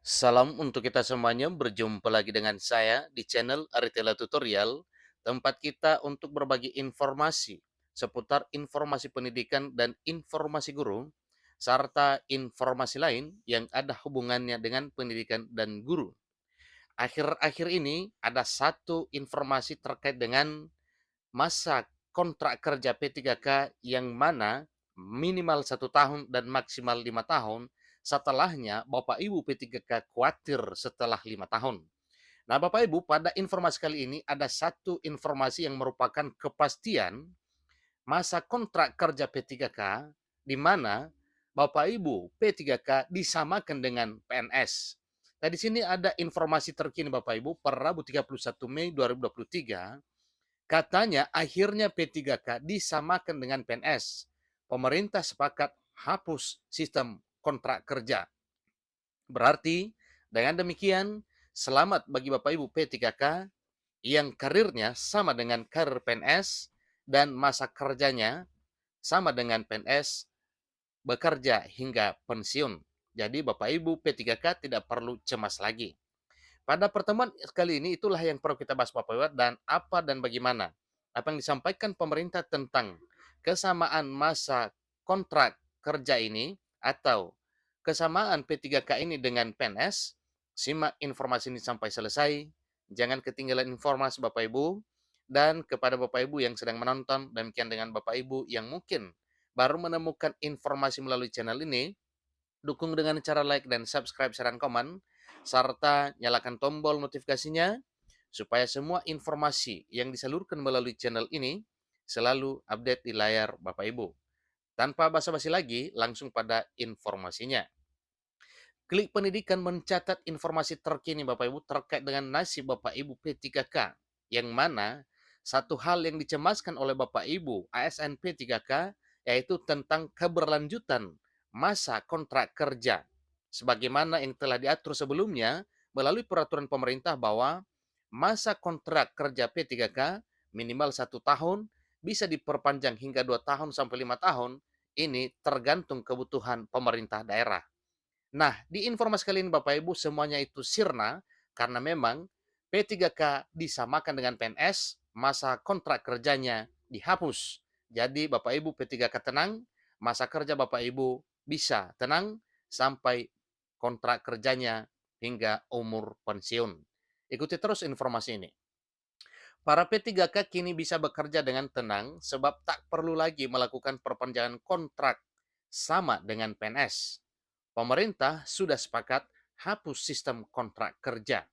Salam untuk kita semuanya, berjumpa lagi dengan saya di channel Aritela Tutorial, tempat kita untuk berbagi informasi seputar informasi pendidikan dan informasi guru, serta informasi lain yang ada hubungannya dengan pendidikan dan guru. Akhir-akhir ini ada satu informasi terkait dengan masa kontrak kerja P3K yang mana minimal 1 tahun dan maksimal 5 tahun, setelahnya Bapak Ibu P3K khawatir setelah 5 tahun. Nah Bapak Ibu, pada informasi kali ini ada satu informasi yang merupakan kepastian masa kontrak kerja P3K di mana Bapak Ibu P3K disamakan dengan PNS. Nah, di sini ada informasi terkini Bapak Ibu per Rabu 31 Mei 2023. Katanya akhirnya P3K disamakan dengan PNS. Pemerintah sepakat hapus sistem kontrak kerja. Berarti dengan demikian selamat bagi Bapak Ibu P3K yang karirnya sama dengan karir PNS dan masa kerjanya sama dengan PNS bekerja hingga pensiun. Jadi Bapak Ibu P3K tidak perlu cemas lagi. Pada pertemuan kali ini itulah yang perlu kita bahas Bapak Ibu dan apa dan bagaimana. Apa yang disampaikan pemerintah tentang kesamaan masa kontrak kerja ini atau kesamaan P3K ini dengan PNS. Simak informasi ini sampai selesai. Jangan ketinggalan informasi Bapak Ibu. Dan kepada Bapak Ibu yang sedang menonton, demikian dengan Bapak Ibu yang mungkin baru menemukan informasi melalui channel ini, dukung dengan cara like dan subscribe serta komen, serta nyalakan tombol notifikasinya supaya semua informasi yang disalurkan melalui channel ini selalu update di layar Bapak Ibu. Tanpa basa-basi lagi, langsung pada informasinya. Klik Pendidikan mencatat informasi terkini Bapak Ibu terkait dengan nasib Bapak Ibu P3K, yang mana satu hal yang dicemaskan oleh Bapak Ibu ASN P3K yaitu tentang keberlanjutan masa kontrak kerja. Sebagaimana yang telah diatur sebelumnya melalui peraturan pemerintah bahwa masa kontrak kerja P3K minimal 1 tahun, bisa diperpanjang hingga 2 tahun sampai 5 tahun, ini tergantung kebutuhan pemerintah daerah. Nah, di informasi kali ini Bapak Ibu semuanya itu sirna karena memang P3K disamakan dengan PNS, masa kontrak kerjanya dihapus. Jadi Bapak Ibu P3K tenang, masa kerja Bapak Ibu bisa tenang sampai kontrak kerjanya hingga umur pensiun. Ikuti terus informasi ini. Para P3K kini bisa bekerja dengan tenang sebab tak perlu lagi melakukan perpanjangan kontrak sama dengan PNS. Pemerintah sudah sepakat hapus sistem kontrak kerja.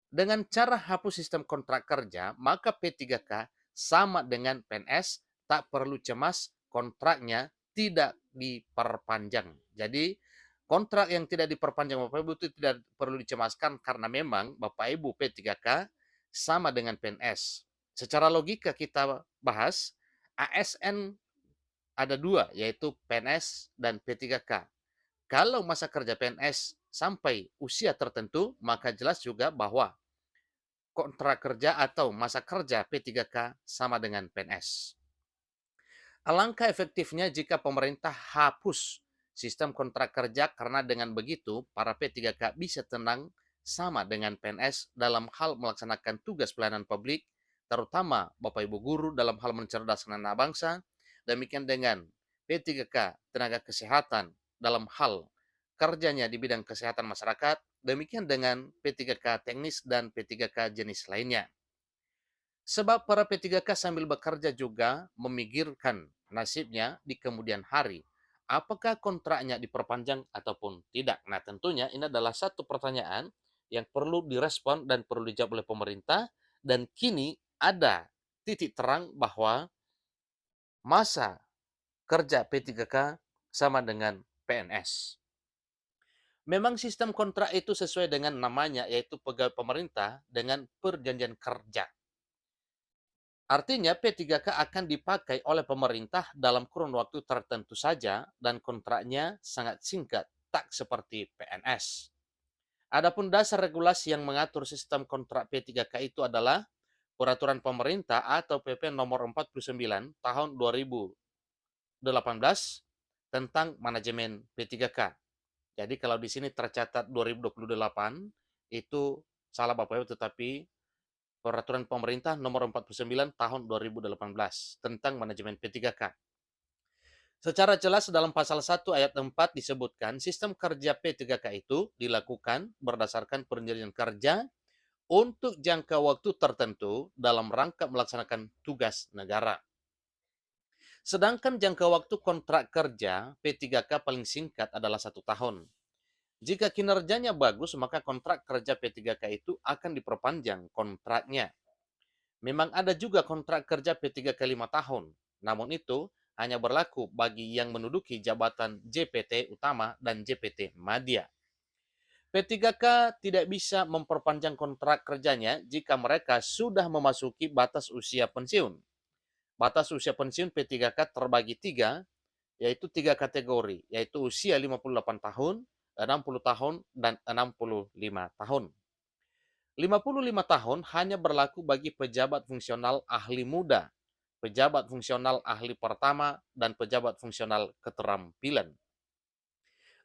Dengan cara hapus sistem kontrak kerja, maka P3K sama dengan PNS, tak perlu cemas kontraknya tidak diperpanjang. Jadi kontrak yang tidak diperpanjang Bapak Ibu itu tidak perlu dicemaskan karena memang Bapak Ibu P3K sama dengan PNS. Secara logika kita bahas, ASN ada dua, yaitu PNS dan P3K. Kalau masa kerja PNS sampai usia tertentu, maka jelas juga bahwa kontrak kerja atau masa kerja P3K sama dengan PNS. Alangkah efektifnya jika pemerintah hapus sistem kontrak kerja karena dengan begitu para P3K bisa tenang sama dengan PNS dalam hal melaksanakan tugas pelayanan publik, terutama Bapak Ibu guru dalam hal mencerdaskan anak bangsa, demikian dengan P3K tenaga kesehatan dalam hal kerjanya di bidang kesehatan masyarakat, demikian dengan P3K teknis dan P3K jenis lainnya. Sebab para P3K sambil bekerja juga memikirkan nasibnya di kemudian hari. Apakah kontraknya diperpanjang ataupun tidak? Nah, tentunya ini adalah satu pertanyaan yang perlu direspon dan perlu dijawab oleh pemerintah. Dan kini ada titik terang bahwa masa kerja P3K sama dengan PNS. Memang sistem kontrak itu sesuai dengan namanya, yaitu pegawai pemerintah dengan perjanjian kerja. Artinya P3K akan dipakai oleh pemerintah dalam kurun waktu tertentu saja dan kontraknya sangat singkat, tak seperti PNS. Adapun dasar regulasi yang mengatur sistem kontrak P3K itu adalah Peraturan Pemerintah atau PP nomor 49 tahun 2018 tentang manajemen P3K. Jadi kalau di sini tercatat 2028, itu salah Bapak Ibu, tetapi Peraturan Pemerintah Nomor 49 Tahun 2018 tentang manajemen P3K. Secara jelas dalam pasal 1 ayat 4 disebutkan sistem kerja P3K itu dilakukan berdasarkan perjanjian kerja untuk jangka waktu tertentu dalam rangka melaksanakan tugas negara. Sedangkan jangka waktu kontrak kerja P3K paling singkat adalah 1 tahun. Jika kinerjanya bagus, maka kontrak kerja P3K itu akan diperpanjang kontraknya. Memang ada juga kontrak kerja P3K 5 tahun, namun itu hanya berlaku bagi yang menduduki jabatan JPT utama dan JPT Madya. P3K tidak bisa memperpanjang kontrak kerjanya jika mereka sudah memasuki batas usia pensiun. Batas usia pensiun P3K terbagi tiga, yaitu tiga kategori, yaitu usia 58 tahun, 60 tahun, dan 65 tahun. 55 tahun hanya berlaku bagi pejabat fungsional ahli muda, pejabat fungsional ahli pertama, dan pejabat fungsional keterampilan.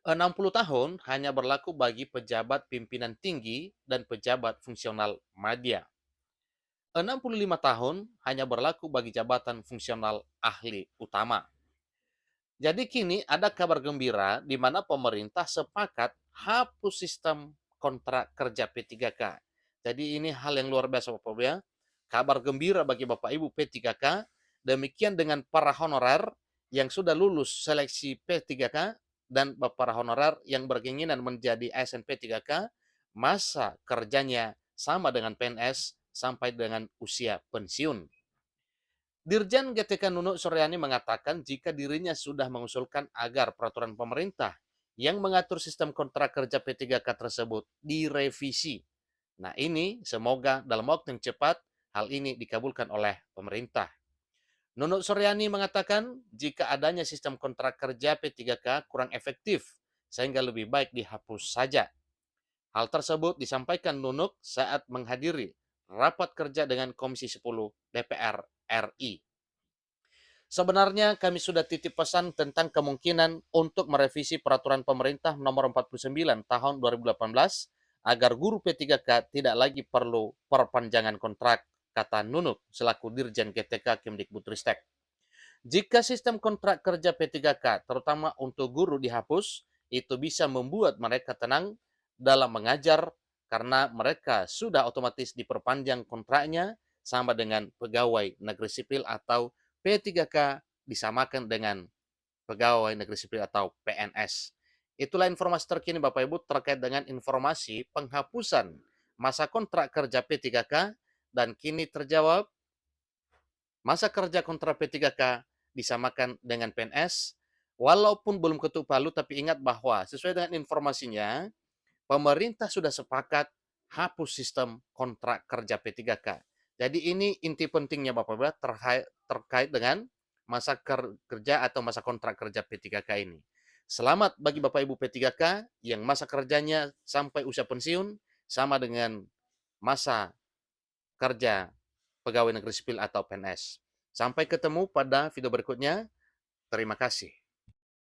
60 tahun hanya berlaku bagi pejabat pimpinan tinggi dan pejabat fungsional madya. 65 tahun hanya berlaku bagi jabatan fungsional ahli utama. Jadi kini ada kabar gembira di mana pemerintah sepakat hapus sistem kontrak kerja P3K. Jadi ini hal yang luar biasa Bapak Ibu ya. Kabar gembira bagi Bapak Ibu P3K. Demikian dengan para honorer yang sudah lulus seleksi P3K dan para honorer yang berkeinginan menjadi ASN P3K, masa kerjanya sama dengan PNS sampai dengan usia pensiun. Dirjen GTK Nunuk Suryani mengatakan jika dirinya sudah mengusulkan agar peraturan pemerintah yang mengatur sistem kontrak kerja P3K tersebut direvisi. Nah ini semoga dalam waktu yang cepat hal ini dikabulkan oleh pemerintah. Nunuk Suryani mengatakan jika adanya sistem kontrak kerja P3K kurang efektif sehingga lebih baik dihapus saja. Hal tersebut disampaikan Nunuk saat menghadiri rapat kerja dengan Komisi 10 DPR RI. Sebenarnya kami sudah titip pesan tentang kemungkinan untuk merevisi peraturan pemerintah nomor 49 tahun 2018 agar guru P3K tidak lagi perlu perpanjangan kontrak, kata Nunuk selaku Dirjen GTK Kemdikbudristek. Jika sistem kontrak kerja P3K terutama untuk guru dihapus, itu bisa membuat mereka tenang dalam mengajar karena mereka sudah otomatis diperpanjang kontraknya sama dengan pegawai negeri sipil atau P3K disamakan dengan pegawai negeri sipil atau PNS. Itulah informasi terkini Bapak Ibu terkait dengan informasi penghapusan masa kontrak kerja P3K dan kini terjawab masa kerja kontrak P3K disamakan dengan PNS walaupun belum ketuk palu, tapi ingat bahwa sesuai dengan informasinya pemerintah sudah sepakat hapus sistem kontrak kerja P3K. Jadi ini inti pentingnya Bapak Ibu terkait dengan masa kerja atau masa kontrak kerja P3K ini. Selamat bagi Bapak Ibu P3K yang masa kerjanya sampai usia pensiun sama dengan masa kerja pegawai negeri sipil atau PNS. Sampai ketemu pada video berikutnya. Terima kasih.